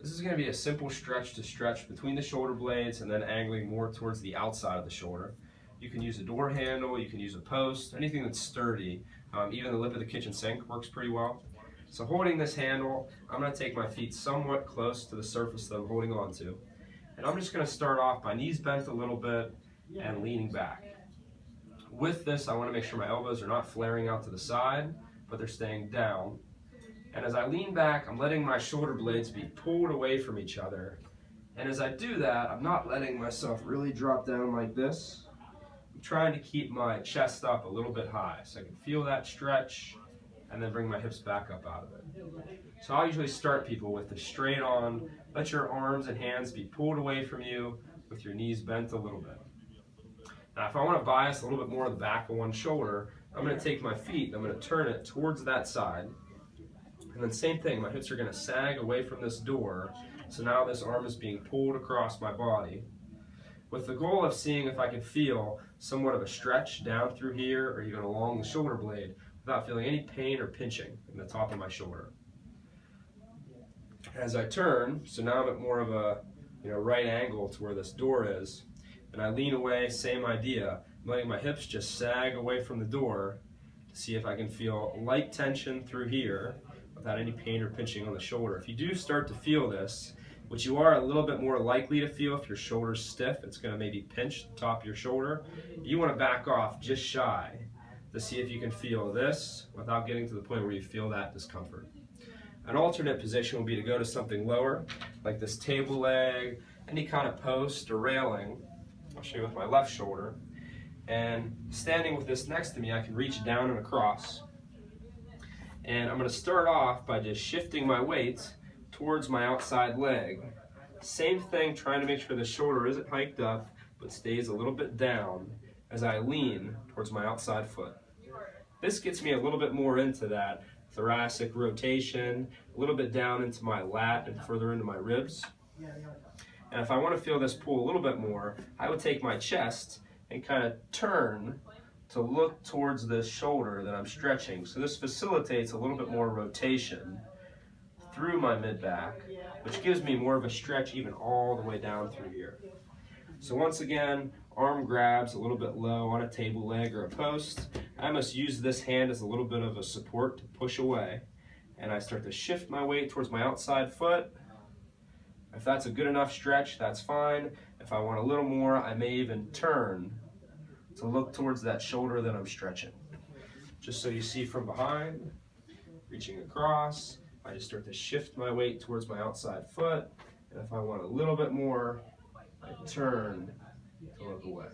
This is going to be a simple stretch to stretch between the shoulder blades and then angling more towards the outside of the shoulder. You can use a door handle, you can use a post, anything that's sturdy. Even the lip of the kitchen sink works pretty well. So holding this handle, I'm going to take my feet somewhat close to the surface that I'm holding on to. And I'm just going to start off by knees bent a little bit and leaning back. With this, I want to make sure my elbows are not flaring out to the side, but they're staying down. And as I lean back, I'm letting my shoulder blades be pulled away from each other. And as I do that, I'm not letting myself really drop down like this. I'm trying to keep my chest up a little bit high so I can feel that stretch and then bring my hips back up out of it. So I'll usually start people with the straight on, let your arms and hands be pulled away from you with your knees bent a little bit. Now if I want to bias a little bit more of the back of one shoulder, I'm going to take my feet and I'm going to turn it towards that side. And then same thing, my hips are going to sag away from this door, so now this arm is being pulled across my body, with the goal of seeing if I can feel somewhat of a stretch down through here or even along the shoulder blade without feeling any pain or pinching in the top of my shoulder. As I turn, so now I'm at more of a right angle to where this door is, and I lean away, same idea, I'm letting my hips just sag away from the door to see if I can feel light tension through here without any pain or pinching on the shoulder. If you do start to feel this, which you are a little bit more likely to feel if your shoulder's stiff, it's going to maybe pinch the top of your shoulder, you want to back off just shy to see if you can feel this without getting to the point where you feel that discomfort. An alternate position would be to go to something lower, like this table leg, any kind of post or railing. I'll show you with my left shoulder. And standing with this next to me, I can reach down and across. And I'm going to start off by just shifting my weight towards my outside leg. Same thing, trying to make sure the shoulder isn't hiked up, but stays a little bit down as I lean towards my outside foot. This gets me a little bit more into that thoracic rotation, a little bit down into my lat and further into my ribs. And if I want to feel this pull a little bit more, I would take my chest and kind of turn to look towards this shoulder that I'm stretching. So this facilitates a little bit more rotation through my mid-back, which gives me more of a stretch even all the way down through here. So once again, arm grabs a little bit low on a table leg or a post. I must use this hand as a little bit of a support to push away. And I start to shift my weight towards my outside foot. If that's a good enough stretch, that's fine. If I want a little more, I may even turn to look towards that shoulder that I'm stretching. Just so you see from behind, reaching across, I just start to shift my weight towards my outside foot, and if I want a little bit more, I turn to look away.